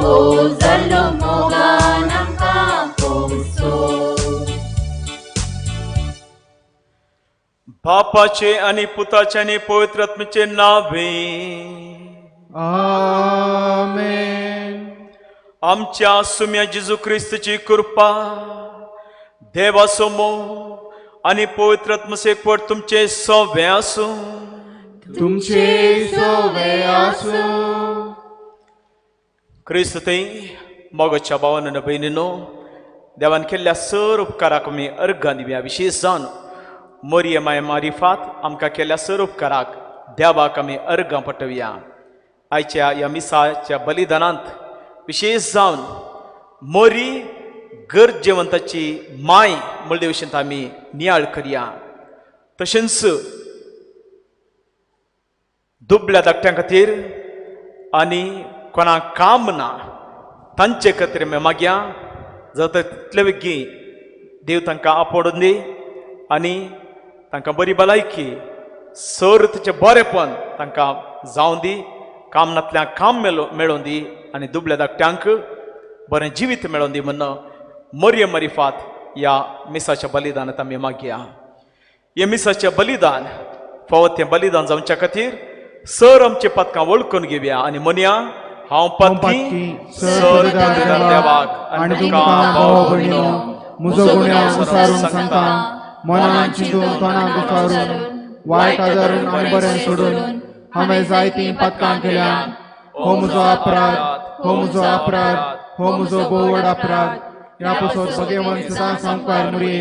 वो जल्लो मोगा नमका पोसो. बापाचे आणि पुताचे आणि पवित्र आत्म्याचे नावे. आमेन. आमच्या सुम्या जेजू ख्रिस्ताची कृपा, देवासमोर आणि पवित्र आत्मसेकवर तुमचे सवे असो. तुमचे सवे असो. ख्रिस्त ते मोगाच्या भावानं बहिणीनो, देवान केल्ल्या सर उपकाराक आमी अर्घां दिव्या. विशेष जावन मोरये माय मारिफात आमकां केल्ल्या सर उपकाराक देवाक आमी अर्घां पटवया. आयच्या ह्या मिसाच्या बलिदानांत विशेष जावन मोरी गरजेवंताची माय म्हणले भशेन आमी नियाळ करया. तशेंच दुबळ्या धाकट्यां खातीर आनी कोणाक काम ना तांचे खातीर आमी मागया. जाता तितले बेगी देव तांकां आपडून दी आनी तांकां बरी भलायकी सर्तीचें बरेपण तांकां जावं दी. कामनांतल्यान काम मेळोवन दी आनी दुबळ्या धाकट्यांक बरें जिवीत मेळोवन दी म्हणून मोरये मारिफात ह्या मिसाच्या बलिदानांत आमी मागया. हे मिसाचें बलिदान फावत तें बलिदान जावच्या खातीर सर आमचे पदकां वळखून घेवया आनी म्हणया, हांव पत्की सर देवाक आनी तुमकां भाव भयणीनो, म्हजो गुन्यांव विसारून सांगता. मनान चिंतून तोंडाक विचारून वायट आदारून आनी बरें सोडून हांवें जायतीं पदकां केल्यां. हो म्हजो अपराध, हो म्हजो अपराध, हो म्हजो भोव व्हड अपराध. ह्या पासत भगवंत सदां संवकार मुरी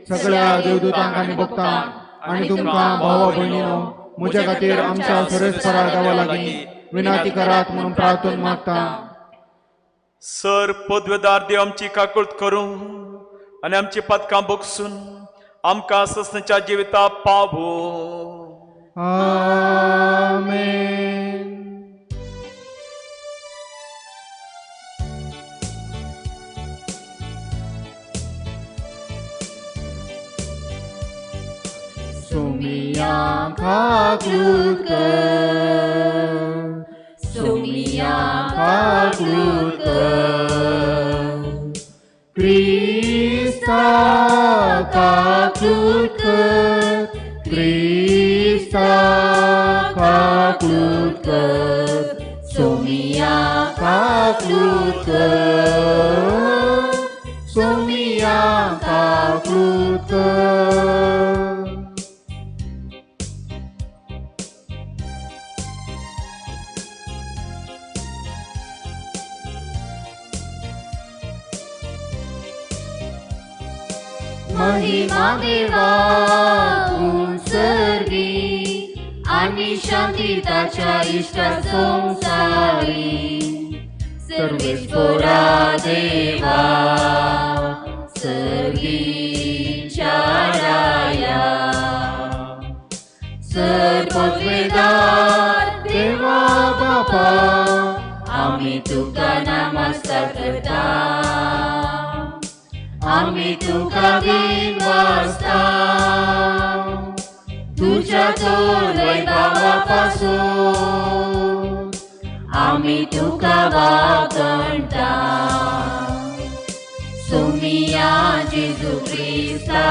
सगळ्या देवदूतांक आनी भक्तांक आनी तुमकां भावा भयणीनो म्हज्या खातीर आमच्या सर्वेस्परा देवा लागीं विनंती करात म्हणून प्रार्थना मागता. सर पदवेदार देव आमची काकूळट करूं आनी आमची पदकां बगसून आमकां ससनाच्या जिविता पावो. आमेन. सुमिया काकूळट कर, सुमिया काकूळट कर. क्रिस्ता काकूळट कर, क्रिस्ता काकूळट कर. सुमिया काकूळट कर, सुमिया काकूळट कर. महिमा देवा उत्सर्गी आणि शांतिताच्या इष्ट संसारी. सर्वेश्वरा देवा सर्गीच्या राया. सर्ववेदार देवा बापा आम्ही तुका नमस्कार करता. आम्ही तुका बीन वाजता. तुझ्या चोर वैभवापासून आम्ही तुका वाकणता. सुमिया जेजू ख्रिस्ता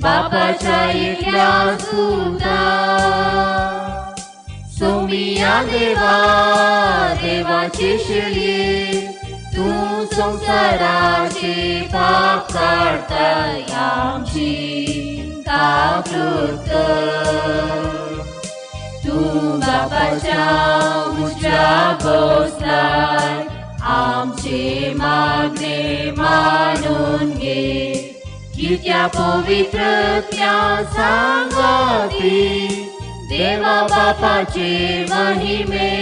बापाच्या एकल्या सुता. सुमिया देवा देवाची शिळी तू संसाराचे पाप काढता. आमची काकूळट कर. तू बापाच्या उच्या बसलाय. आमचे मागणे मानून घे. की पवित्र त्या सांगाती देवा बापाचे महिमे.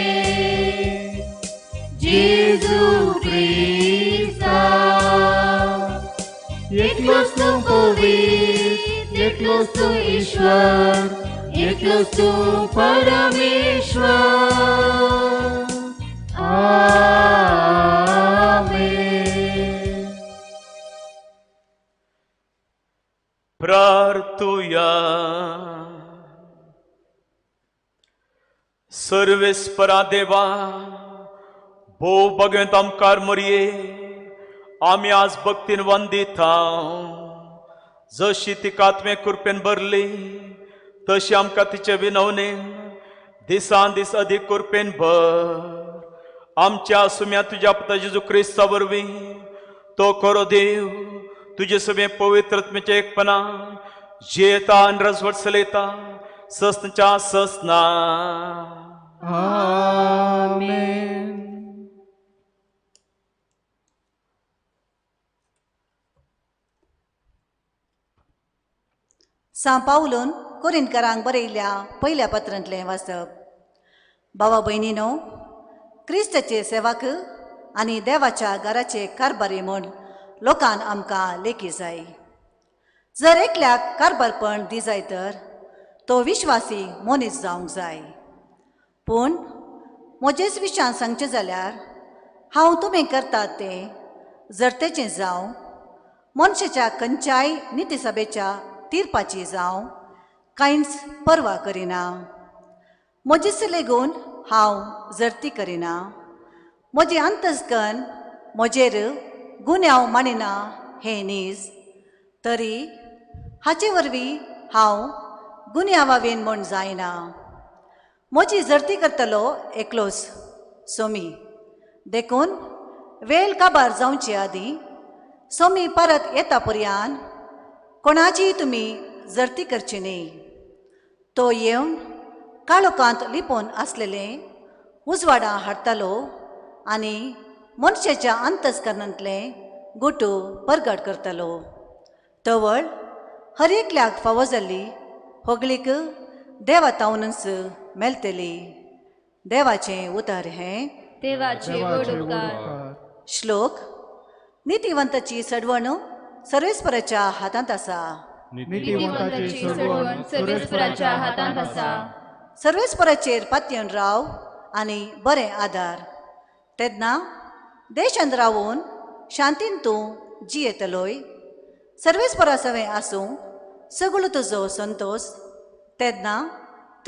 जेजू ख्रिस्ता एकलोच तू पवित्र, एकलोच तू ईश्वर, एकलोच तू परमेश्वर. आमेन. प्रार्थुया. सर्वेस्परा देवा भोव भगवंत आमकार मरये आमी आज भक्तीन वंदिता जशी तिका आत्मे कृपेन भरली तशी आमकां तिचे विनवणेन दिसान दीस अधिक कृपेन भर आमच्या सुम्या तुज्या पुता जेजू क्रिस्ता वरवीं तो खरो देव तुजे सगळे पवित्रत्मेचे एकपणा जेता आनी रजवट चलयता ससनच्या ससना आमेन. सांपावलून कोरिंथकारांक बरयल्ल्या पयल्या पत्रांतलें वाचप. भावा भयणीनो, क्रिस्ताचे सेवक आनी देवाच्या घराचे कारभारी म्हूण लोकांन आमकां लेखी जाय. जर एकल्याक कारभारपण दी जाय तर तो विश्वासी मनीस जावंक जाय. पूण म्हजेच विशयान सांगचें जाल्यार हांव तुमी करतात तें जरतेचें जावं मनशाच्या खंयच्याय नितीसभेच्या तीर्पाची जावं कांयच पर्वा करिना. म्हजेच लेगून हांव जर्ती करिना. म्हजी अंतस्कन म्हजेर गुन्यांव मानिना हें न्हीज. तरी हाचे वरवीं हांव गुन्यांवावेन म्हूण जायना. म्हजी जर्ती करतलो एकलोच सोमी. देखून वेळ काबार जावचे आदीं सोमी परत येता पर्यान कोणाची तुमी जर्ती करची न्ही. तो येवन काळोखांत लिपोवन आसलेलें उजवाडां हाडटलो आनी मनशाच्या अंतस्करणांतलें गुटू परगट करतलो. तवळ हर एकल्याक फावो जाल्ली होगलीक देवातावनच मेळटली. देवाचें उतर हें. देवाचे गोडूपकार. श्लोक. नितीवंताची सडवण सर्वेस्पराच्या हातांत आसा. नितीवंताची सडवण सर्वेस्पराच्या हातांत आसा. सर्वेस्पराचेर पातयेवन राव आनी बरें आदार. तेन्ना देशांत रावून शांतीन तूं जियेतलोय. सर्वेस्परा सवें आसूं सगळो तुजो संतोष. तेन्ना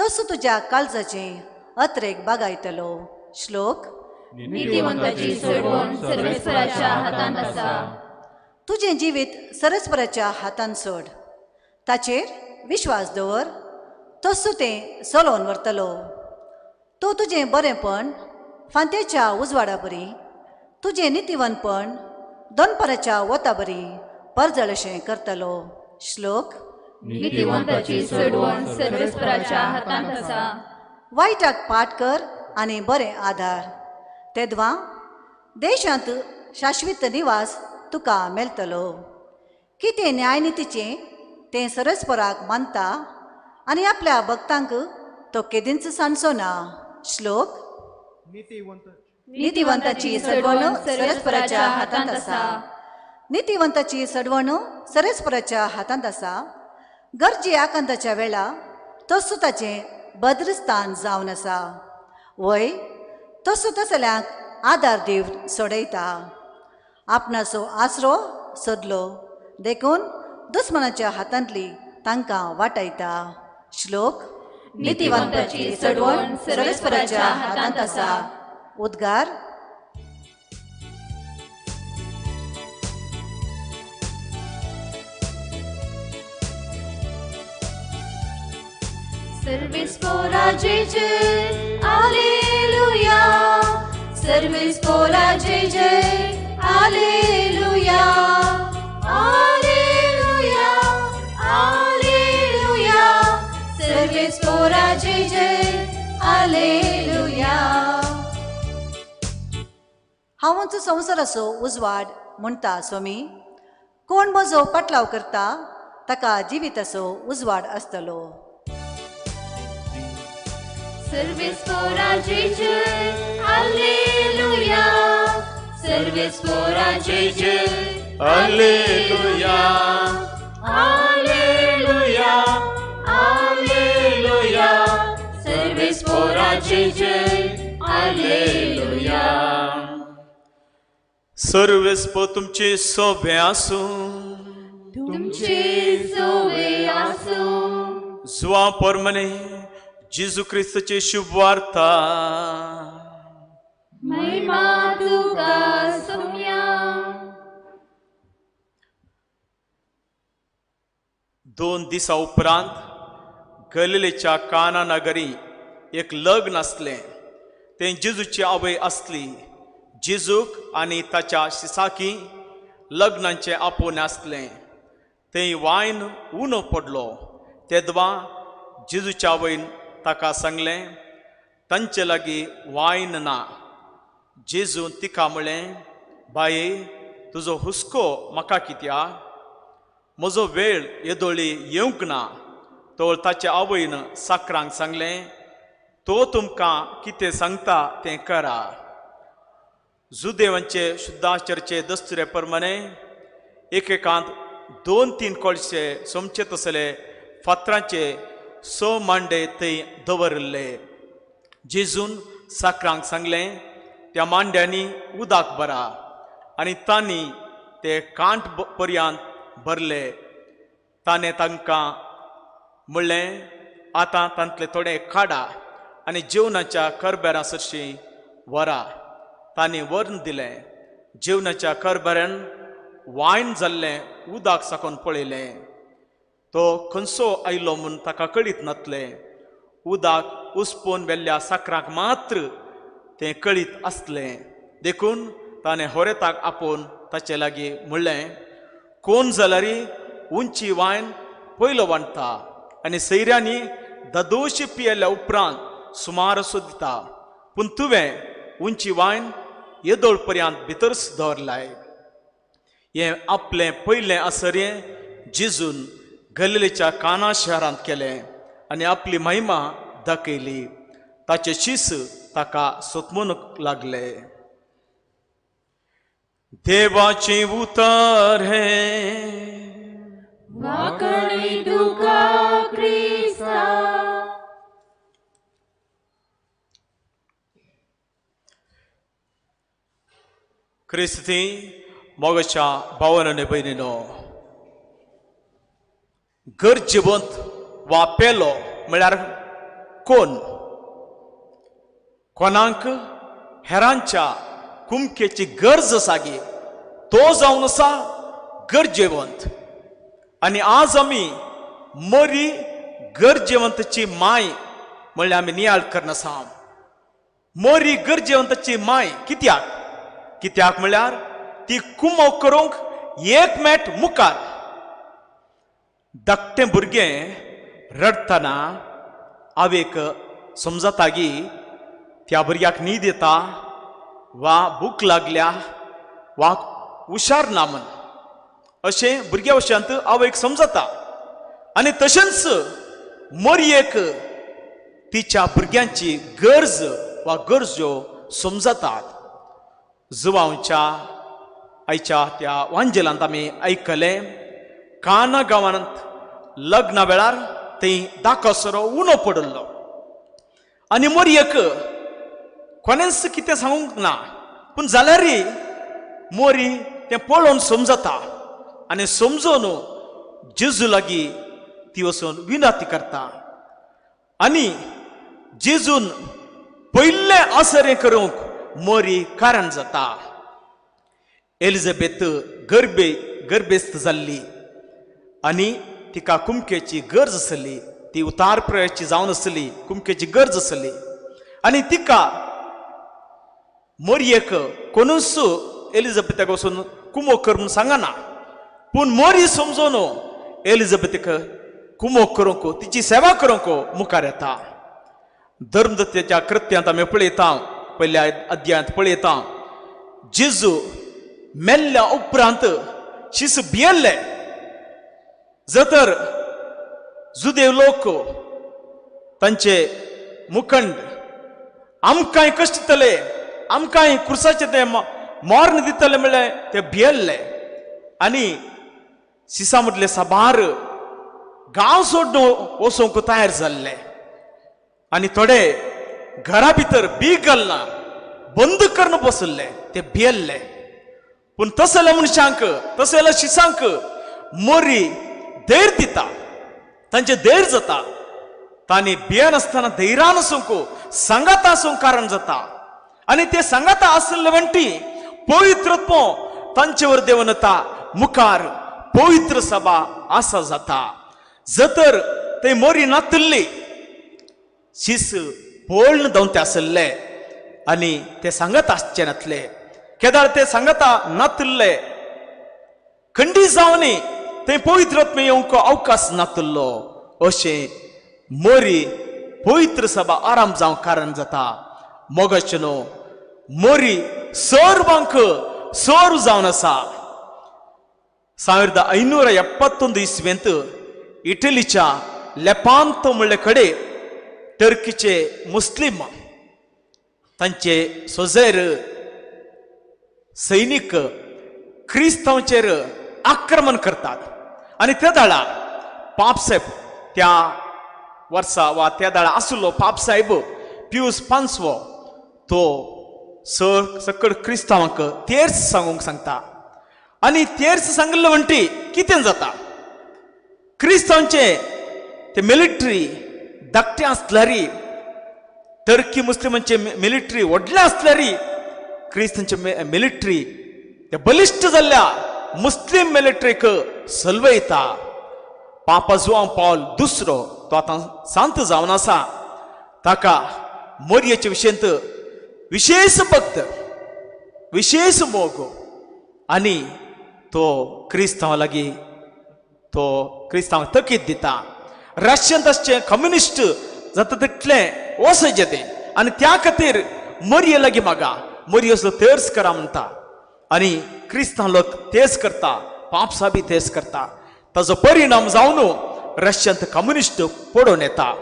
तसो तुज्या काळजाचें अत्रेक बागायतलो. श्लोक. नितीवंताची सडवण सर्वेस्पराच्या हातांत आसा. तुजें जिवीत सर्वेस्पराच्या हातांत सोड. ताचेर विश्वास दवर. तसो तें चलोवन व्हरतलो. तो तुजें बरेंपण फांतेच्या उजवाडा बरी तुजें नितीवंतपण दोनपराच्या वता बरी परजळशें करतलो. श्लोक. नितीवंताची सडवण सर्वेस्पराच्या हातांत आसा. वायटाक पाट कर आनी बरें आदार. तेदवा देशांत शाश्वीत निवास तुका मेळटलो. कितें न्यायनितीचें तें सर्वेस्पराक मानता आनी आपल्या भक्तांक तो केदींच सांडचो ना. श्लोक. नितीवंताची सडवण सर्वेस्पराच्या हातांत आसा. नितीवंताची सडवण सर्वेस्पराच्या हातांत आसा. गरजे आकांताच्या वेळा तसो ताचें भद्रस्थान जावन आसा. वय तसो तसल्यांक आदार दिवन सोडयता. आपणाचो आसरो सोदलो देखून दुस्मनाच्या हातांतली तांकां वाटायता. श्लोक. नितीवंताची सडवण सर्वेस्पराच्या हातांत आसा. उद्गार. सर्वेस्परा जय जय हालेलुया. सर्वेस्परा जय जय हालेलुया. Hallelujah hallelujah. सर्वेस्परा जय जय हालेलुया. हांवच संवसाराचो उजवाड म्हणटा सोमी. कोण म्हजो पाटलाव करता ताका जिविताचो उजवाड आसतलो. सर्वेस्परा जय जय हालेलुया. सर्वेस्परा जय जय हालेलुया हालेलुया हालेलुया. सर्वेस्परा जय जय हालेलुया. सर्वेस्प तुमचे सोबे आसूं. तुमचे सोबे आसूं. जुआ परमने जेजू क्रिस्ताची शुभ वार्ता महिमा तुका सौम्या. 2 दिसा उपरांत गलिलेच्या काना नगरी एक लग्न असलें. ते जेजूची आवय असली. जेजूक आनी ताच्या शिसाकी लग्नाचे आपोवन आसलें. थंय वायन उणो पडलो. तेदवा जेजूच्या आवयन ताका सांगलें, तांचे लागीं वायन ना. जेजून तिका म्हळें, बाये, तुजो हुस्को म्हाका कित्याक? म्हजो वेळ येदोळी येवंक ना. तोळ ताच्या आवयन साकरांक सांगलें, तो तुमकां कितें सांगता तें करा. जुदेवांचे शुद्धाचरचे दस्तुरे प्रमाणे एकेकांत 2-3 कोळशे सोमचे तसले फातरांचे 6 मांडे थंय दवरले. जेजून साकरांक सांगलें, त्या मांड्यांनी उदक भरा. आनी तांणी ते कांट पर्यंत भरले. ताणें तांकां म्हणलें, आतां तांतले थोडे काडा आनी जेवणाच्या करबेरां सरशीं व्हरा. तांणी व्हरून दिलें. जेवणाच्या करबेऱ्यान वायन जाल्लें उदक साकून पळयलें. तो खंयचो आयलो म्हूण ताका कळीत नासलें. उदक उसपून वेल्ल्या साकराक मात्र तें कळीत आसलें. देखून ताणें होरेताक आपोवन ताचे लागीं म्हणलें, कोण जाल्यार उंची वायन पयलो वांडटा आनी सैऱ्यांनी ददोशी पियेल्या उपरांत सुमार असो दिता. पूण तुवें उंची वायन येदोळ पर्यंत भितरच दवरलाय. हें आपलें पयलें आसरें जेजून गलिलेच्या काना शारांत केलें आनी आपली महिमा दाखयली. ताचे शिस ताका सोदमूंक लागले. देवाचे उतर हे वाकणी तुका क्रिस्ता. क्रिस्ती मोगाच्या भावांनो आनी भयणीनो, गरजेवंत वा पेलो म्हळ्यार कोण? कोणाक हेरांच्या कुमकेची गरज आसागी तो जावन आसा गरजेवंत. आनी आज आमी मरी गरजेवंतची माय म्हणल्यार आमी नियाळ करनासा. मरी गरजेवंतची माय कित्याक? कित्याक म्हळ्यार ती कुमो करूंक एक मेट मुखार. धाकटें भुरगें रडतना आवयक समजतागी त्या भुरग्याक न्हीद येता वा भूक लागल्या वा हुशार ना म्हण. अशें भुरग्या वशांत आवयक समजता. आनी तशेंच मरयेक तिच्या भुरग्यांची गरज वा गरजो समजतात. जुवांच्या आयच्या त्या वांजेलांत आमी आयकलें, काना गांवांत लग्ना वेळार थंय दाखोसरो उणो पडलो. आनी मरयेक कोणेंच कितें सांगूंक ना. पूण जाल्यार मोरी तें पळोवन समजता आनी समजून जेजू लागीं ती वचून विनंती करता. आनी जेजून पयलें आसरें करूंक मोरी कारण जाता. एलिझाबेथ गर्भेस्त जाल्ली आनी तिका कुमकेची गरज आसली. ती उतार प्रयाची जावन आसली, कुमकेची गरज आसली. आनी तिका मोरयेक कोणूच एलिझाबेथाक वचून कुमो कर म्हूण सांगना. पूण मोरी समजून एलिझाबेथीक कुमो करूंक, तिची सेवा करूंक मुखार येता. धर्मदत्तेच्या कृत्यांत आमी पळयता, पयल्या अध्यायांत पळयता, जेजू मेल्ल्या उपरांत शिस भियेल्ले. जर जुदेव लोक तांचे मुखंड आमकांय कश्ट दितले, आमकांय क्रुसाचे ते मरण दितले म्हणले ते भियेल्ले. आनी शिसा मदले साबार गांव सोडून वचूंक तयार जाल्ले. आनी थोडे घरा भितर बीग घालना बंद करून बसले, ते भियेल्ले. पूण तसल्या मनशांक, तसल्या शिसांक मोरी धैर्य दिता, तांचे धैर्य जाता. तांणी भियेनासतना धैर्यान आसूंक, सांगात आसूंक कारण जाता. आणि ते सांगाता आसले वंटी पवित्रत्व तांचेवर देवन येता मुखार पवित्र सभा आसा जाता जतर ते मोरी नातल्ली शिस पोळण दवते आसले आणि ते सांगत आसचे नातले केदार ते सांगता नातल्ले खंडी जावनी ते पवित्रत्व येवंक अवकाश नातल्लो अशें मोरी पवित्र सभा आराम जावं कारण जाता मोगचनो मोरी सर्वांक सोर जावन आसा 1571 इसवेंत इटलीच्या लेपांतो म्हणले कडे टर्कीचे मुस्लिम तांचे सोजेर सैनिक क्रिस्तांचेर आक्रमण करतात आणि त्या दाळा पापसाहेब त्या वर्सा वा त्या दाळा आसलो पापसाहेब पियूस पांचवो तो सकड क्रिस्तांवांक तेर्स सांगूंक सांगता आणि तेर्स सांगले म्हणटी कितें जाता क्रिस्तांचे ते मिलिटरी धाकटे आसल्यारी टर्की मुस्लिमांचे मिलिटरी व्हडले आसल्यारी क्रिस्तांचे मिलिटरी ते बलिश्ट जाल्ल्या मुस्लिम मिलिटरीक सलवयता पापा जुआंव पौल दुसरो तो आतां सांत जावन आसा ताका मोरयेचे विशेंत विशेष भक्त विशेष मोग आणि तो क्रिस्तांव लागीं तो क्रिस्तांव तकीत दिता रशियन तशें कम्युनिस्ट जाता तितले वसय ते आणि त्या खातीर मोरये लागीं मागा मोरयेचो तेर्स करा म्हणटा आणि क्रिस्तांव लोक तेच करता पापसाबी तेच करता ताजो परिणाम जावन रशियन कम्युनिस्ट पडून येता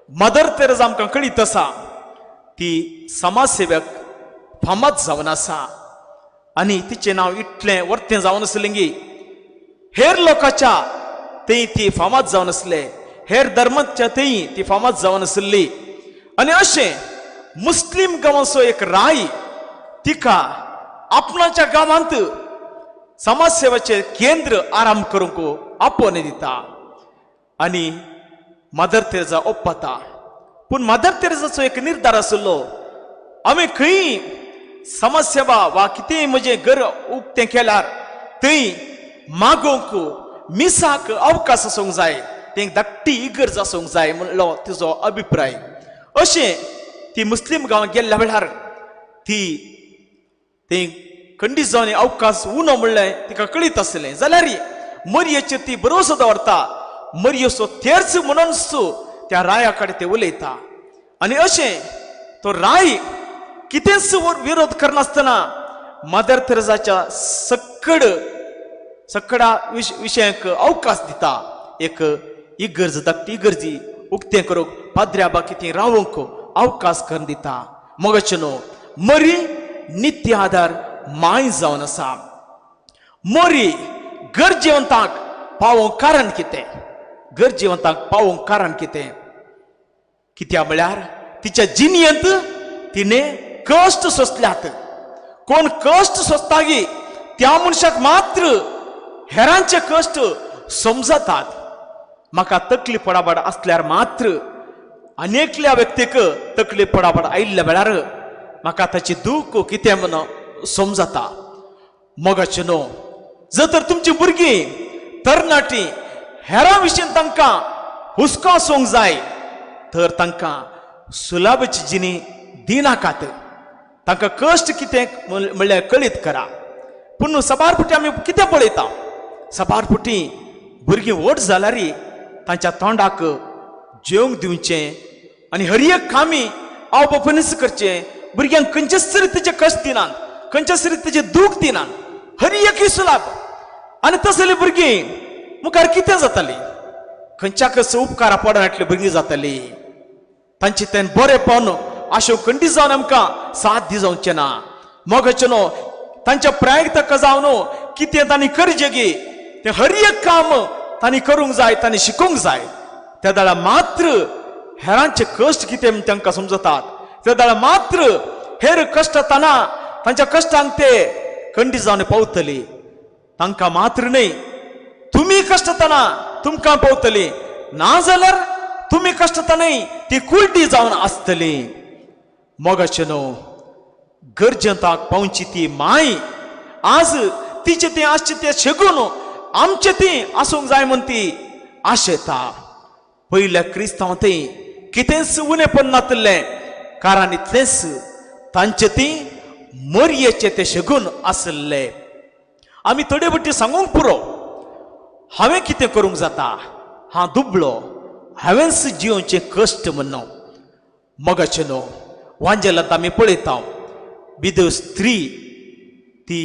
मदर तेरेसा आमकां कळीत आसा ती समाजसेवक फामाद जावन आसा आणि तिचे नाव इतलें वर्तें जावन आसलें की हेर लोकांच्या थंय ती फामाद जावन आसले हेर धर्माच्या थंय ती फामाद जावन आसली आणि अशें मुस्लिम गांवाचो एक राय तिका आपणाच्या गांवांत समाजसेवाचे केंद्र आराम करूंक आपोवन दिता आणि मदर तेरेसा ओप्पता पूण मदर तेरेसाचो एक निर्धार आसलो आमी खंय समाजसेवा वा कितेंय म्हजें घर उक्तें केल्यार थंय मागोवंक मिसाक अवकाश आसूंक जाय तें धाकटी इगर्ज आसूंक जाय म्हणलो तिजो अभिप्राय अशें ती मुस्लिम गांवांत गेल्ल्या वेळार ती थंय खंडीत जावन अवकाश उणो म्हणलें तिका कळीत आसलें जाल्यार मोरयेचेर ती भरोसो दवरता मोरयेचो तेर्स म्हणून त्या राया कडेन ते उलयता आणि अशें तो राय कितेंच विरोध करनासतना मदर तेरेसाच्या सकडा विशयाक अवकाश दिता एक इगर्ज धाकटी इगर्जी उक्तें करूंक पाद्र्या बाकी ती रावूंक अवकाश करून दिता मोगचनो मोरी नित्य आधार माय जावन आसा मोरी गरजेवंतांक पावोवंक कारण कितें गरजेवंतांक पावोवंक कारण कितें कित्या म्हळ्यार तिच्या जिणयेंत तिणें कश्ट सोंसल्यात कोण कश्ट सोंसता त्या मनशाक मात्र हेरांचे कश्ट समजतात म्हाका तकली पडाबड आसल्यार मात्र अनेकल्या व्यक्तीक तकली पडाबड आयिल्ल्या वेळार म्हाका ताची दूख कितें म्हणून समजता मोगाचेनो जर तर तुमची भुरगीं तरणाटी हेरां विशीं तांकां हुस्को आसूंक जाय तर तांकां सुलाभची जिणी दिनाकात तांकां कश्ट कितें म्हणल्यार कळीत करा पूण सबारपुटी आमी कितें पळयता सबारपुटी भुरगीं व्हड जाल्यार तांच्या तोंडाक जेवंक दिवचें आनी हर एक कामी आवबापणीच करचें भुरग्यांक खंयचेच रितीचे कश्ट दिनात खंयचेच रितीचे दूख दिनात हर एक सुलाभ आनी तसली भुरगीं मुखार कितें जातालीं खंयच्याकच उपकारा पडनातली भुरगीं जातालीं तांचे तें बरेपण आशो खंडी जावन आमकां साथ दी जावचें ना मोगाचेनो तांच्या प्रयत्न जावन कितें तांणी करचें गे तें हर एक काम तांणी करूंक जाय तांणी शिकूंक जाय त्या दाळा मात्र हेरांचे कश्ट कितें तांकां समजतात त्या दाळा मात्र हेर कश्ट ताना तांच्या कश्टांक ते खंडी जावन पावतली तांकां मात्र न्हय तुमी कश्ट ताना तुमकां पावतली ना जाल्यार तुमी कश्ट ताणय ती कुलटी जावन आसतली मोगाचेनो गरजेंताक पावची ती माय आज तिचे ते आसचे ते शेगून आमचे ती आसूंक जाय म्हण ती आशेता. पयल्या क्रिस्तांव ते कितेंच उणेपण नातले कारण इतलेंच तांचे ती मरयेचे ते शेगून आसले. आमी थोडे बटी सांगूंक पुरो हांवें कितें करूंक जाता, हांव दुबळो, हांवेंच जिवोवचे कश्ट म्हणून. मगाचे न्हू वांजेलांत आमी पळयता विधव स्त्री ती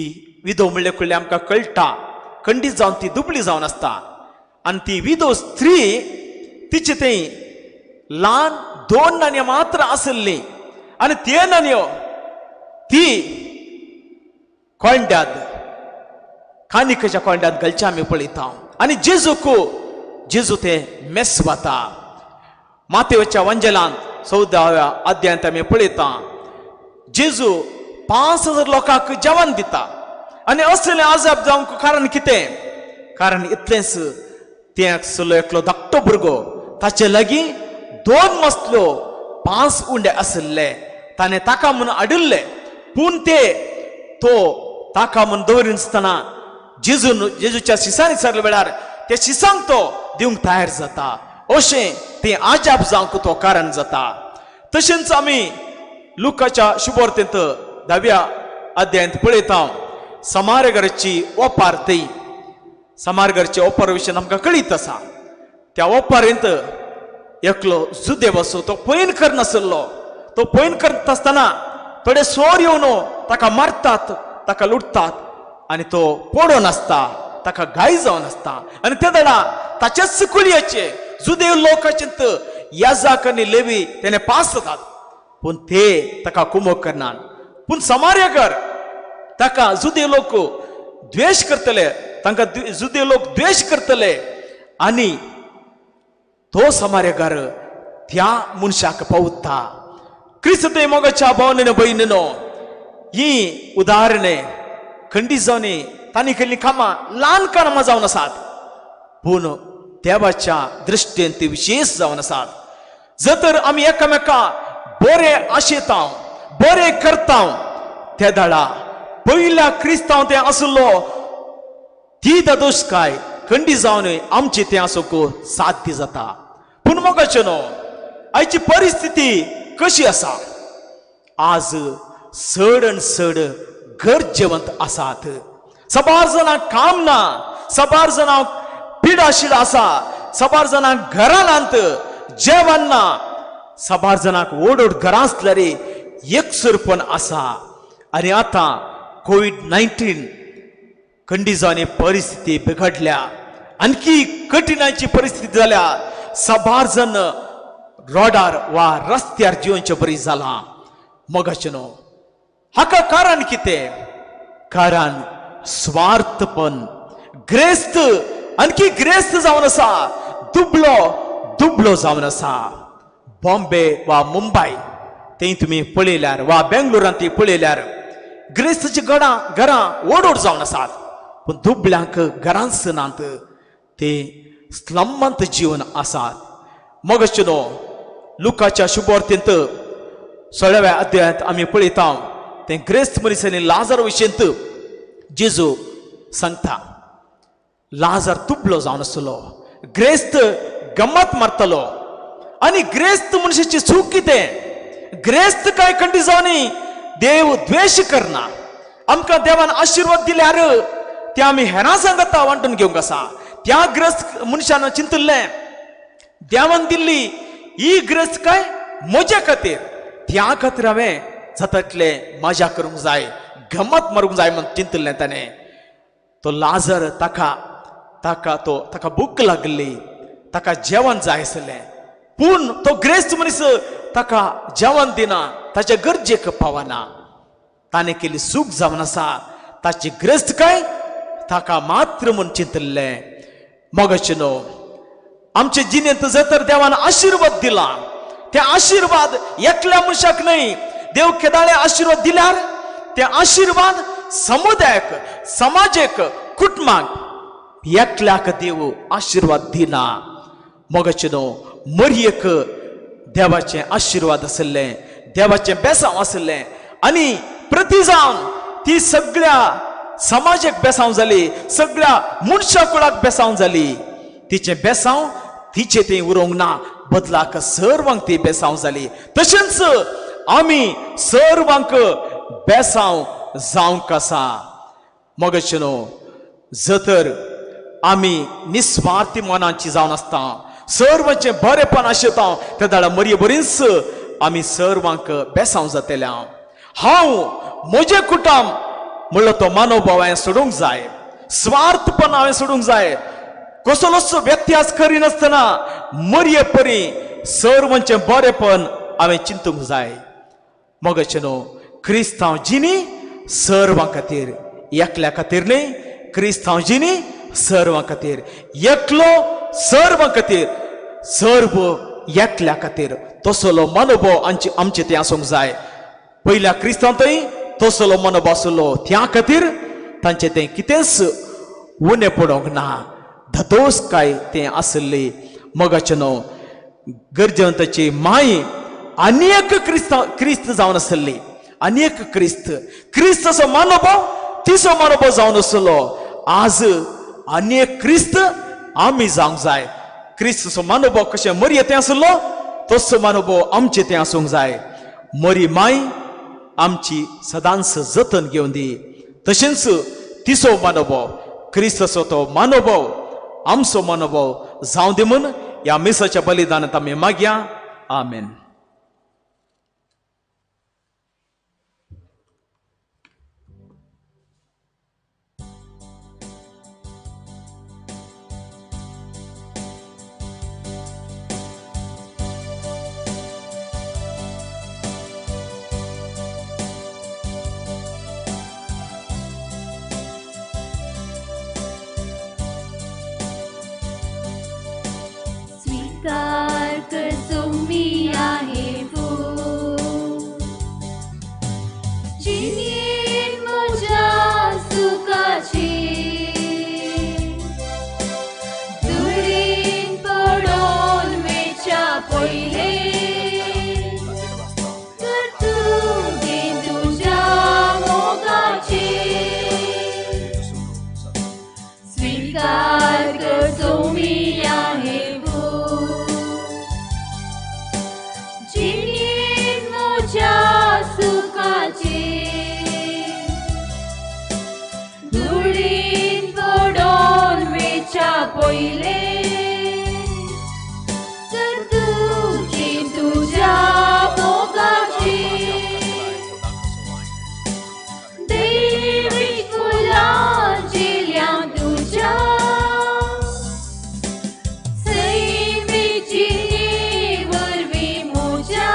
विधव म्हणले कडले आमकां कळटा खंडीत जावन ती दुबळी जावन आसता आनी ती विधव स्त्री तिचे ते ल्हान 2 नाणयां मात्र आसली आनी ते नाणयो ती कोंड्यात कानिकेच्या कोंड्यात घालचे आमी पळयता. आनी जेजू ते मेस वता. मातेवाच्या वांजेलांत 14व्या अध्यायांत आमी पळयता जेजू 5000 लोकांक जेवण दिता आनी असले आजाब जावंक कारण कितें, कारण इतलेंच ते सलो एकलो धाकटो भुरगो ताचे लागीं 2 मसल्यो 5 उंडे आसले ताणें ताका म्हूण आडिल्ले पूण तो ताका म्हूण दवरिनासतना जेजूच्या शिसांनी सरले वेळार त्या शिसांक तो दिवंक तयार जाता. अशें तें आजाब जावंक तो कारण जाता. तशेंच आमी लुकाच्या शुभवार्तेंत 10व्या अध्यायांत पळयता समारगरची ओपार ती समारगरच्या ओपार विशीं आमकां कळीत आसा. त्या ओपारेंत एकलो जुदेव असो तो पैन करनासलो. तो पैन करता आसतना थोडे सोर येवन ताका मारतात, ताका लुटतात आनी तो पडून आसता, ताका घाय जावन आसता आनी ते दडा ताचेच कुळयेचे जुदेव लोकांचे याजाक आनी लेवी तेणे पास जातात पूण ते ताका कुमोग करनात. पूण समार्यकर ताका जुदेव लोक द्वेश करतले, तांकां जुदेव लोक द्वेश करतले आनी तो समार्यकार त्या मनशाक पावता. क्रिस्त मोगाच्या भावनेन भयणीनो ही उदाहरणे खंडीत जावन तांणी केल्लीं कामां ल्हान कामां जावन आसात पूण देवाच्या दृश्टेन ती विशेष जावन आसात. जर तर आमी एकामेका बरें आशेता, बरें करता त्या दाडा पयल्या क्रिस्तांव ते आसलो ती दोश काय खंडीत जावन आमची ते आसूंक साध्य जाता. पूण मोगाचे न्हू आयची परिस्थिती कशी आसा, आज चड गरजेवंत आसात. सबार जाणांक काम ना, सबार जाणांक पिडा शिडा आसा, सबार जाणांक घरांत जेवण ना, सबार जाणांक ओडोड घरां आसल्यार एकसरपण आसा. आनी आतां कोविड-19 खंडीत जावन परिस्थिती बिघडल्या, आणखी कठीणाची परिस्थिती जाल्या. सबार जण रोडार वा रस्त्यार जिवनचे बरी जाला. मोगाचे न्हू हाका कारण कितें, कारण स्वार्थपण. ग्रेस्त आणखी ग्रेस्त जावन आसा, दुबळो जावन आसा. बॉम्बे वा मुंबय ते तुम्ही पळयल्यार वा बेंगलोरांत पळयल्यार ग्रेस्तची घरां ओडोड जावन आसात पूण दुबळ्यांक घरांच नात, ते स्लमांत जीवन आसात. मोगाचे न्हू लुकाच्या शुभवार्तेंत 16व्या अध्यायांत आमी पळयता ते ग्रेस्त मनीसांनी लाजार विशयंत जेजू सांगता. लाजार दुबळो जावन आसलो, ग्रेस्त गम्मत मारतलो आनी ग्रेस्त मनशाची चूक कितें, ग्रेस्त काय खंडीत जावन देव द्वेश करना. आमकां देवान आशिर्वाद दिल्यार ते आमी हेरां सांगता वांटून घेवंक आसा. त्या ग्रेस्त मनशान चिंतलें देवान दिल्ली ही ग्रेस्त काय म्हज्या खातीर, त्या खातीर हांवें जातातले मजा करूंक जाय, गमत मारूंक जाय म्हण चिंतलें ताणें. तो लाजर ताका भूक लागली, ताका जेवण जाय आसलें पूण तो ग्रेस्त मनीस ताका जेवण दिना, ताच्या गरजेक पावना. ताणें केली चूक जावन आसा, ताची ग्रेस्त काय ताका मात्र म्हूण चिंतलें. मोगाचे न्हू आमचे जिणेंत जर तर देवान आशिर्वाद दिला, ते आशिर्वाद एकल्या मनशाक न्हय, देव केदाळे आशिर्वाद दिल्यार ते आशिर्वाद समुदायाक, समाजाक, कुटुंबाक एकल्याक देव आशिर्वाद दिना. मोगाचे न्हू मरयेक देवाचें आशिर्वाद आसलें, देवाचें बेसांव आसलें आनी प्रती जावन ती सगळ्या समाजाक बेसांव जाली, सगळ्या मनशा कुळाक बेसांव जाली. तिचे बेसांव तिचे ते उरोंक ना, बदलाक सर्वांक ती बेसांव जाली. तशेंच आमी सर्वांक बेसांव जावंक आसा. मोगचेनो, जर आमी निस्वार्थी मनांची जावन आसता, सर्वांचे बरेपण आशेता, त्या दाडा मरी बरींच आमी सर्वांक बेसांव जातले. हांव म्हजे कुटुंब म्हणलो तो मनोभाव हांवें सोडूंक जाय, स्वार्थपण हांवें सोडूंक जाय. कसलोच व्यत्यास करिनासतना मरये परी सर्वांचे बरेपण हांवें चिंतूंक जाय. मोगचेनो, क्रिस्तांव जिनी सर्वां खातीर, एकल्या खातीर न्ही, क्रिस्तांव जिनी सर्वां खातीर, एकलो सर्वां खातीर, सर्व एकल्या खातीर. तसलो मनोभाव आमचे ते आसूंक जाय. पयल्या क्रिस्तांवतय तसलो मनोभाव आसलो, त्या खातीर तांचे तें कितेंच उणें पडोंक ना, धतोस काय तें आसली. मोगाचेनो, गरजेवंताची माय आनी एक क्रिस्त जावन आसली, आनी एक क्रिस्तचो मनोभाव तिचो मनोभाव जावन आसलो. आज आनी एक क्रिस्त आमी जावंक जाय. क्रिस्तचो मनोभाव कशें मरये तें आसलो, तसो मनोभाव आमचे तें आसूंक जाय. मरी माय आमची सदांच जतन घेवन दी. तशेंच तिचो मनोभाव, क्रिस्तचो तो मनोभाव आमचो मनोभाव जावं दी म्हूण ह्या मिसाच्या बलिदानांत आमी मागया. आमेन. स्वीकार कर तुम्ही आहे फूल, जिनीन म्हज्या सुखाची धुळीन पडोन वेच्या पयले, तर तुगे तुज्या मोगाची. स्वीकार कर तुम्ही आहे सुखाचे धुळीन पडोन वेच्या पयले, तर तुजी तुज्या मोगाची. दैवी फुलां जिल्या तुज्या, सैमीची वरवीं म्हज्या.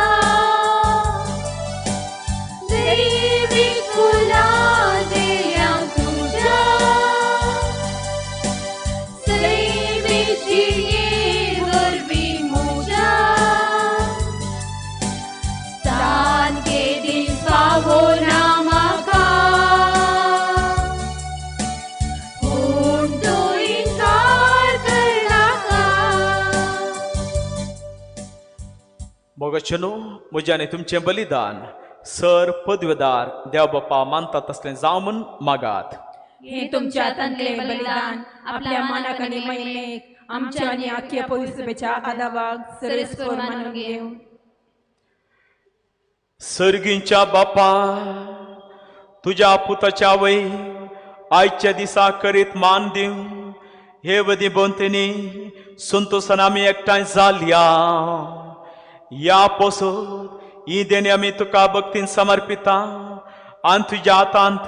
मोगचेनो, म्हजें आनी तुमचें बलिदान सर पदवेदार देव बाप्पा मानता तसलें जावं म्हूण मागात. हे तुमच्या हातांतले बलिदान आपल्या मानाक आनी महिमेक आमच्या आनी आख्या पवित्रसभेच्या आदावाक सर्वेस्पर मानून घेवं. सर्गींच्या बापा, तुज्या पुताच्या वय आयच्या दिसा करीत मान दिवं. हे वदी बोंतेनी संतोषान आमी एकठांय जाल्या. या पोसत ही देणी आमी तुका भक्तीन समर्पिता आनी तुज्या हातांत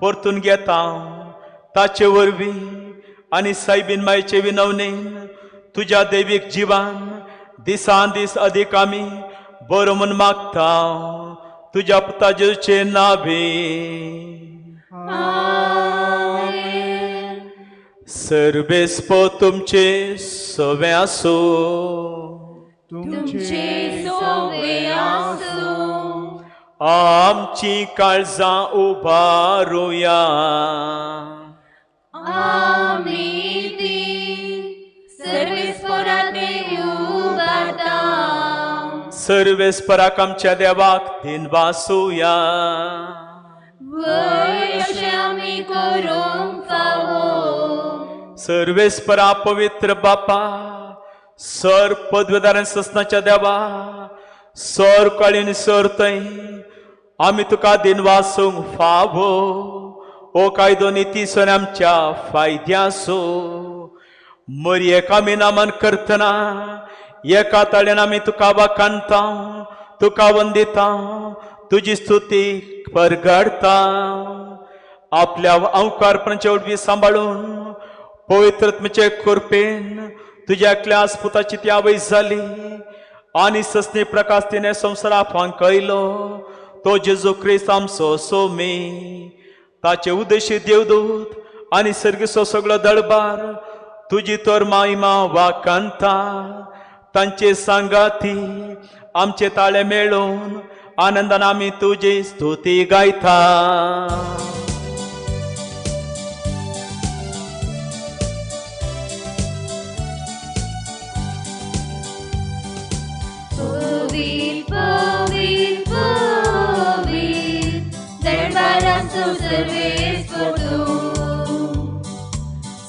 परतून घेता. ताचे वरवीं आनी सायबीन मायेचे विनवणेन तुज्या दैवीक जिवान दिसान दीस अदीक आमी बरो म्हूण मागता. तुज्या पुता जेजूचे नांवे. सर्वेस्प तुमचे सवे आसो. तुमचे सोवे आसूं. आमची काळजां उबारुया. आमी ती सर्वेस्पराने उबारता. सर्वेस्पराक आमच्या देवाक दिनवासुया. करूंक फावो सर्वेस्परा पवित्र बापा सर पदवेदारां ससनाच्या देवा सर काळीन सर थंय आमी तुका दिनवासूंक फावो ओ कायदो निती सण आमच्या फायद्यासो मरी एका नामान करतना एका ताळ्यान आमी तुका वाखाणता तुका वंदिता तुजी स्तुती परगडता आपल्या अवकारपणाचे उडवी सांबाळून पवित्रत्मेचे कृपेन तुझ्या एकल्या आस्पुताची ती आवय जाली आनी ससनी प्रकाश तिने संवसाराक फांकयलो तो जेजू क्रिस्त आमचो सोमी ताचे उद्देशी देवदूत आनी सर्गीचो सगळो दळबार तुजी तर महिमा वाखाणता तांचे सांगाती आमचे ताळे मेळून आनंदान आमी तुजी स्तुती गायता पवित्र पवित्र पवित्र दरबारांचो सर्वेस्वर तूं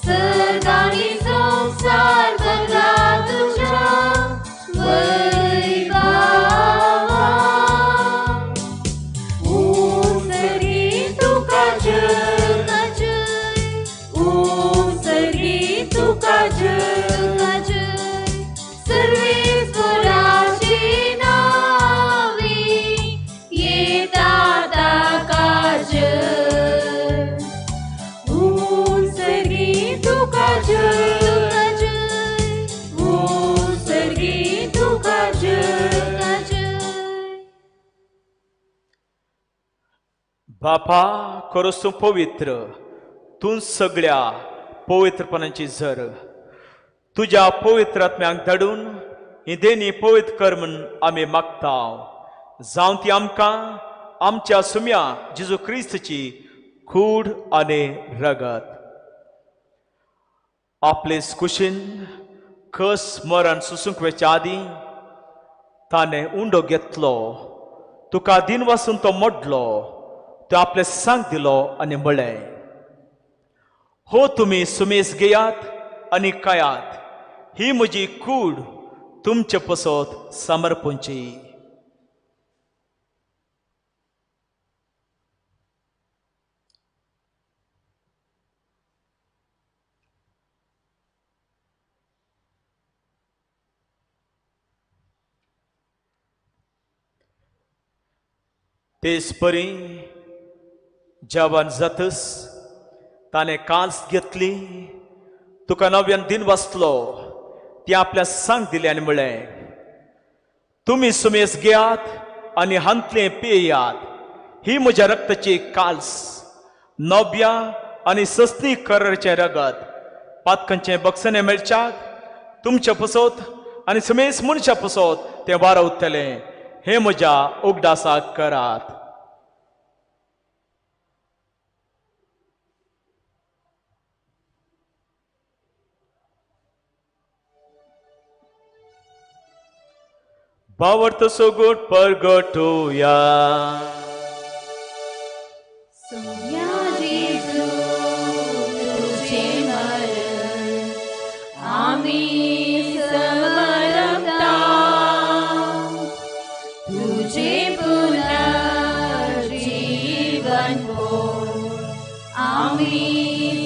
सर्गांनी संसार भरला तुझ्या वैभवान उसरी तुका जय उसरी तुका जय सर्वेस्वराची नावी येता ताका जय उसरी तुका जय उसरी तुका जय बापा खरोच तूं पवित्र तूं सगळ्या पवित्रपणाची झर तुझ्या पवित्र आत्म्याक धाडून ही देणी पवित्र कर म्हूण आमी मागता जावं ती आमकां आमच्या सुम्या जेजू क्रिस्तची कूड आनी रगत आपले कुशीन कस मरण सुसूंक वेच्या आदीं ताणें उंडो घेतलो तुका दिन वासून तो मोडलो तो आपले सांग दिलो आनी म्हळें हो तुमी सुमेस घेयात आनी खायात ही म्हजी कूड तुमचे पसत समर्पूंची तेच परी जेवण जातस ताणें कांस घेतली तुका नव्यान दिन वाचलो ती आपल्या सांग दिली आनी म्हळें तुमी सुमेस घेयात आनी हांतले पियेयात ही म्हज्या रक्ताची काल्स नव्या आनी सस्ती कराराचें रगत पातकांचें बक्षणें मेळच्याक तुमच्या पसत आनी सुमेस मनशा पसत तें वारवतलें हे म्हज्या उगडासाक करात बावर्त सोगोट परगटुया सोम्या जेजू तुझे मरण आमी समरता तुझे पुनर्जीवन भोग आमी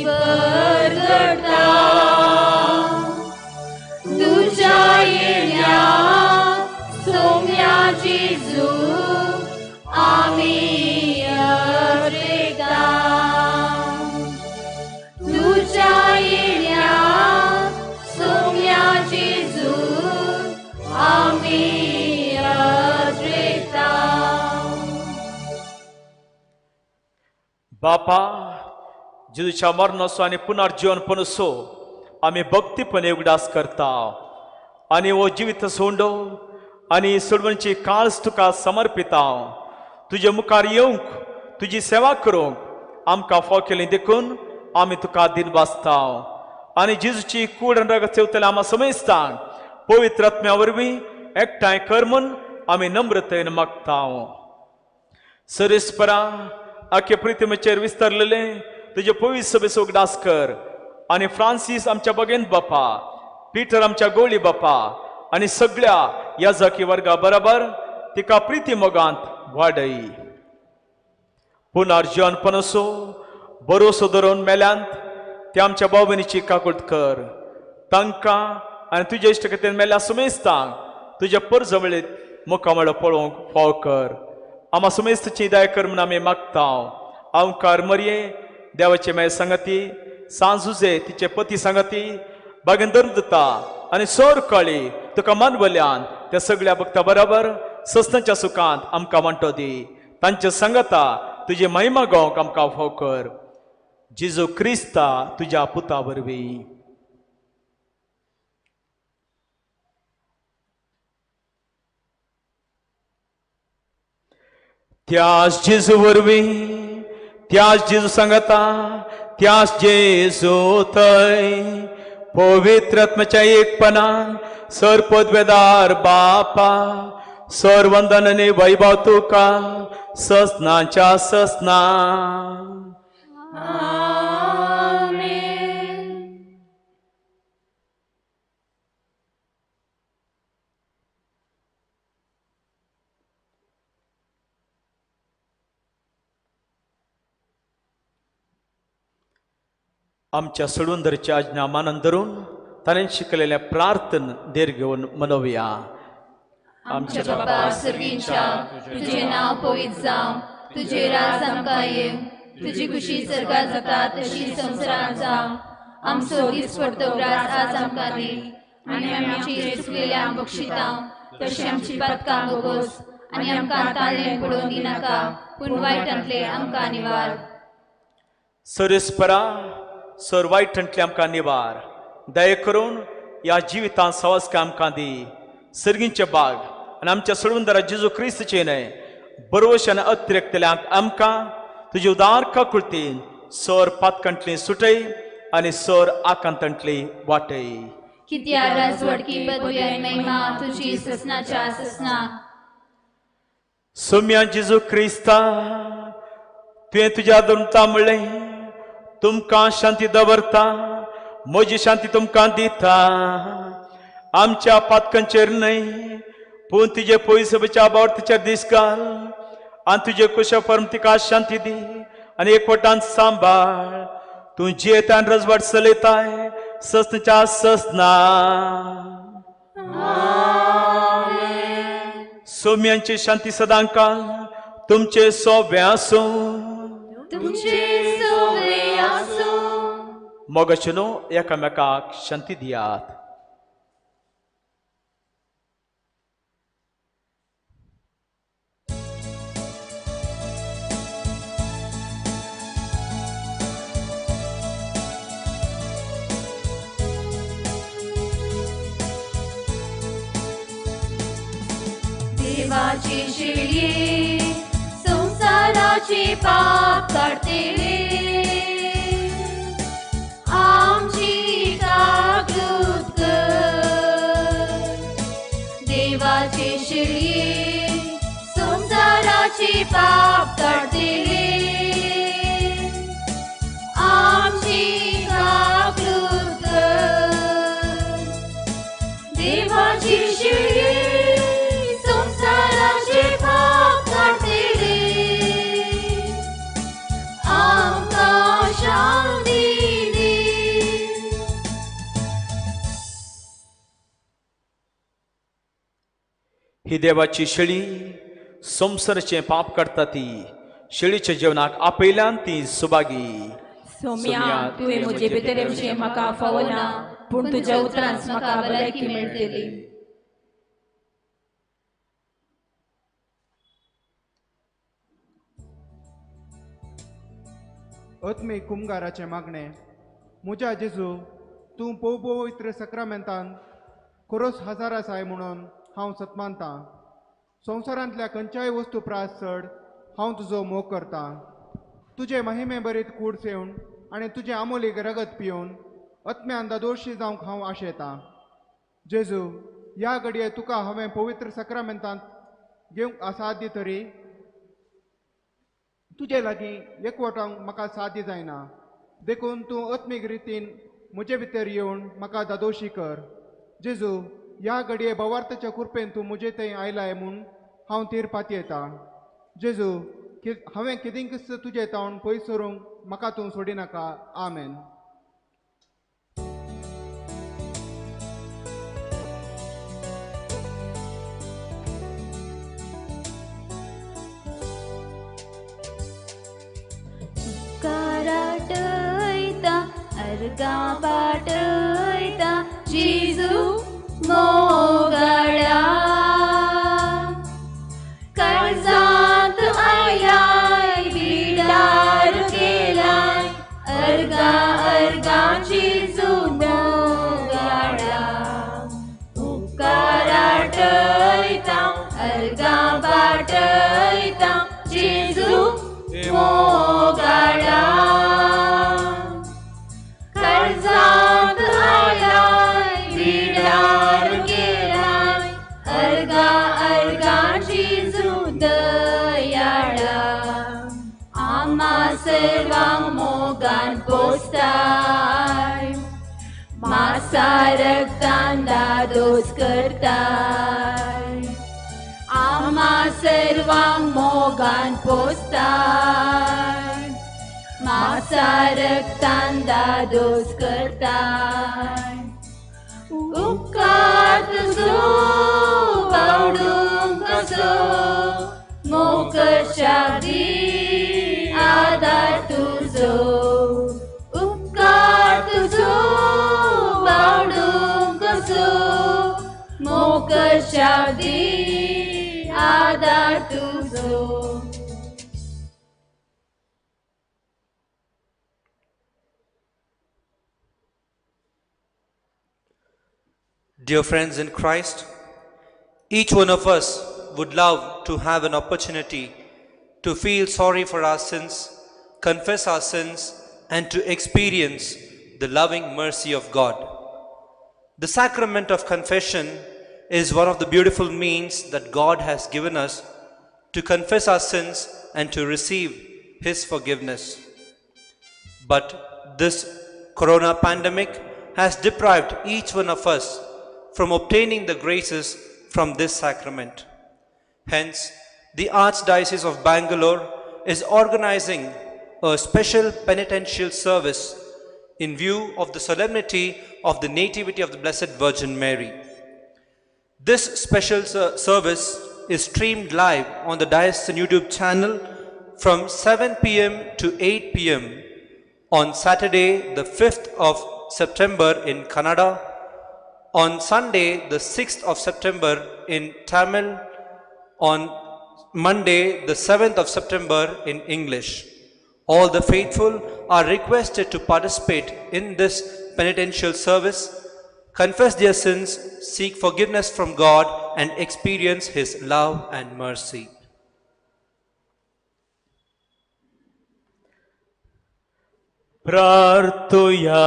परगटा तुझ्या येण्यात सोम्या जेजू आमी अर्पता तुझ्या येण्यात सोम्या जेजू आमी अर्पता बापा जेजूच्या मरणाचो आनी पुनर्जीवनपणाचो आमी भक्तीपणे उगडास करता आनी हो जिवीत सोंडो आनी सोडवणची काळज तुका समर्पिता तुजे मुखार येवंक तुजी सेवा करूंक आमकां फाव केलें देखून आमी तुका दिन वाचता आनी जेजूची कूड आनी रगत सेवतले आमी समजता पवित्र आत्म्या वरवीं एकठांय कर म्हूण आमी नम्रतेन मागता सरेस्परा आख्या प्रितीमेचेर विस्तारलेले तुझे पवित्र सभेचो उगडास कर आणि फ्रांसीस आमच्या बगेंत बापा, पीटर आमच्या गोळी बापा आणि सगळ्या याजकी वर्गा बरोबर तिका प्रिती मोगांत वाडय. पुनर्जीवनपण असो बरोसो धरून मेल्यांत ते आमच्या भाव भयणीची काकूट कर. तांकां आनी तुज्या इश्टकतेन मेल्या सुमेस्तांक तुज्या परजवळीत मुखामळ पळोवंक फाव कर. आम्हा सुमेस्तची दया कर म्हूण आमी मागतांव. ओंकार मरये देवाचे माय संगती, सांजुजे तिचे पती संगती, बागेन धर्मदता आनी सोर कळी तुका मन बोल्यान त्या सगळ्या भक्ता बरोबर सस्नाच्या सुखांत आमकां वांटो दी. तांच्या संगता तुजी महिमा गावंक आमकां फाव कर. जेजू क्रिस्ता तुज्या पुता वरवीं. त्याच जेजू वरवीं, त्याच जेजू सांगता, त्याच जेजू थंय पवित्र आत्म्याच्या एकपणान सर पदवेदार बापा, सर वंदन आनी वैभव तुका ससनाच्या ससना. आमच्या सोडूंदरच्या आज्ञा मानून धरून ताणें शिकलेल्या प्रार्थन देर घेवन मनोवया. आमच्या बापा सर्वींच्या, तुझे नाव पवित्र जावं, तुझे राज आमकां येवं, तुजी खुशी सर्गात जाता तशी संवसारांत जावं. आमचो दिसपडटो राज आज आमकां दी आनी आमची चुकलेल्या बक्षितां तशी आमची पातकां भोगोस आनी आमकां ताळ्ळें पडोवन दिनाका, पूण वायटांतले आमकां निवार. सरेस्परा सर वायटांतले आमकां निवार. दया करून ह्या जिवितांत सवास्क आमकां दी. सर्गींचे बाग आनी आमच्या सोडूंदरा जेजू क्रिस्तचे न्हय बरोवशान अतिरेकतल्यांक आमकां तुजे उदार काकुळतीन सर पातकांतली सुटय आनी सर आकांतांतली वाटय. कित्या राजवडकी पदवी आनी महिमा तुजी ससनाच्या ससना. सोम्या जेजू क्रिस्ता, तुवें तुज्या धर्मता म्हणलें तुमकां शांती दवरता, म्हजी शांती तुमकां दिता. आमच्या पातकांचेर न्हय पूण तुजे पवित्र सभेच्या बावर्थेचेर दीस घाल आनी तुजे कुशा परम तिका शांती दी आनी एकवटान सांबाळ. तूं जियेत आनी रजवाट चलयताय ससनाच्या ससना. सोम्यांची शांती सदांकाल तुमचे सोबे आसूं. तुमचे सोबे आसूं. मोगाचेनो एकामेकाक शांती दियात. देवाची शिळये संसाराचे पाप काढतेले, आमची काकूट कर. देवाचे शिळये संसाराचे पाप काढतेले, आमची काकूट कर. देवाची शिळये संसाराचे पाप काढतेले, आमकां शांती दी. ही देवाची शेळी संसाराचे पाप काडटा ती. शेळीच्या जेवणाक आपयल्यान ती सुभागी. सोम्या, तुवें म्हजे भितर विशयी म्हाका फावना, पूण तुज्या उतरांच म्हाका भलायकी मेळटली. अत्मे कुमगाराचे मागणे. म्हज्या जेजू, तूं पवित्र सक्रामेंतान खरोच हजार आसाय म्हणून हांव सतमानतां. संवसारांतल्या खंयच्याय वस्तू प्रास चड हांव तुजो मोग करतां. तुजे महिमे बरीत कूड सेवन आनी तुजें आमोलीक रगत पिवन अत्म्यान दोर्शी जावंक हांव आशेतां. जेजू, ह्या घडये तुका हांवें पवित्र सक्रामेंतांत घेवंक साध्य तरी तुजे लागीं एकवटांक म्हाका साध्य जायना. देखून तूं आत्मीक रितीन म्हजे भितर येवन म्हाका दादोशी कर. जेजू, ह्या घडये भवार्थाच्या कृपेन तूं म्हजे थंय आयलाय म्हूण हांव तीर पातयेता. जेजू, हांवें कितेंच तुजे तावन पयस सरूंक म्हाका तूं सोडिनाका. आमेन. काराटयता अर्गा पाटयता जेजू मोगळा काळजांत आयलाय बिडार केलाय अर्गा अर्गा जेजू मोगळा काराटयता अर्गा पाटयता जेजू मोगळा काळजांत आयलाय बिडार केलाय अर्गा अर्गा जेजू दयाळा आम्हा सर्वांक मोगान पोसताय मासा रक्तान दादोस करताय आम्हा सर्वांक मोगान पोसताय मासा रक्तान दादोस करताय उपकार तुजो बावडूंक कसो मोकशादी आदार तुजो उपकार तुजो बावडूंक कसो मोकशादी आदार तुजो. Dear friends in Christ, each one of us would love to have an opportunity to feel sorry for our sins, confess our sins, and to experience the loving mercy of God. The sacrament of confession is one of the beautiful means that God has given us to confess our sins and to receive His forgiveness. But this corona pandemic has deprived each one of us from obtaining the graces from this sacrament. Hence, the Archdiocese of Bangalore is organizing a special penitential service in view of the solemnity of the Nativity of the Blessed Virgin Mary. This special service is streamed live on the Diocesan YouTube channel from 7 p.m. to 8 p.m. on Saturday, the 5th of September in Kannada, on Sunday, the 6th of September in Tamil, on Monday, the 7th of September in English. All the faithful are requested to participate in this penitential service, confess their sins, seek forgiveness from God, and experience His love and mercy. प्रार्थुया.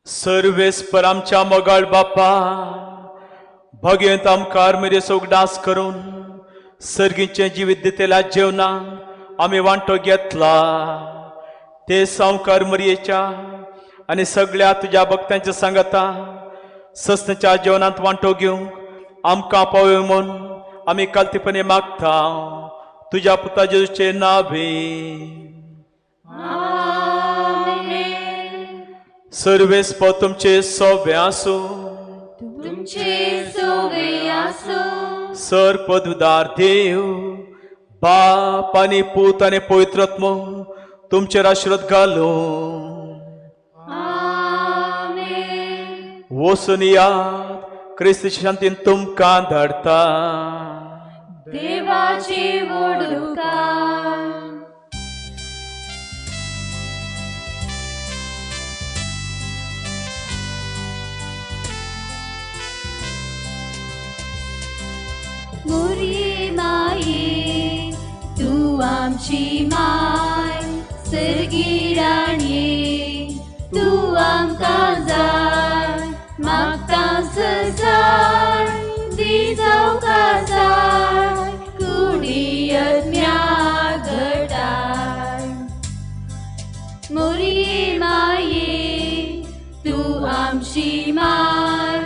सर्वेस्पर आमच्या मोगाळ बापा, भगवंत आमकां आर्मेरे सोगडास करून सर्गीचे जिवीत दितेल्या जेवणाक आमी वांटो घेतला. ते संवकार मरयेच्या आनी सगळ्या तुज्या भक्तांच्या सांगाता सस्तेच्या जेवणांत वांटो घेवंक आमकां पावय म्हूण आमी कालतीपणे मागता तुज्या पुता जेजूचे नावे. सर्वेस्पर तुमचे सोबे आसूं. तुमचे सोबे आसूं. सर्पदुदार देव बाप आनी पूत आनी पवित्रात्मो तुमचेर आशिर्वाद घालो. वचून यात क्रिस्ताची शांतीन तुमकां धाडटा. देवाची वडुकां. मोरये माये तू आमची माय सर्गी राणये तू आमकां जाय मागता सजाय दी जावं काजाय कुडी यज्ञा घटा. मुरगे माये तू आमची माय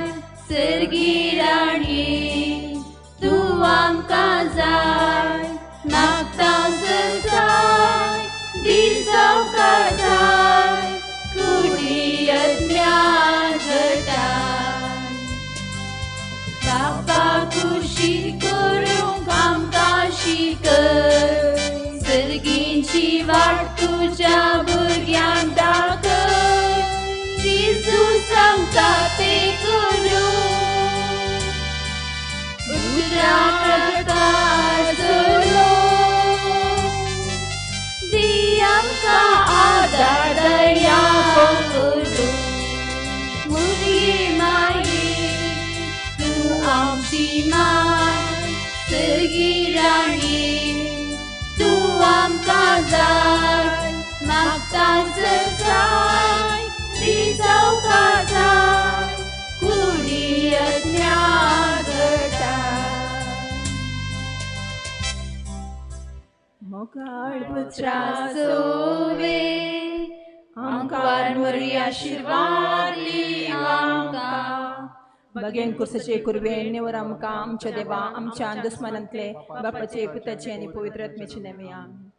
सर्गी राणी तू आमकां जाय मागता जाय दिसवका जाय कुडीयत घटाय बापा खुशी करूंक आमकां शिकय सर्गींची वाट तुज्या भुरग्यांक दाखय जेजू सांगता ते करूं उजरात चलो दी आमकां आदार दया करूं मुरगे माये तू आमची माय सर्गी राणी तू आमकां जाय मागता जाय दिसवका जाय कुडीयत मोगाळ पुत्रा सोवे आमकां मरी आशीर्वाद दी आमकां बगेन कुर्साचे कुरवेन निवर आमकां आमच्या देवा आमच्या दुस्मनांतले बापाचे पुताचे आनी पवित्र आत्म्याचे नांवे आमीन.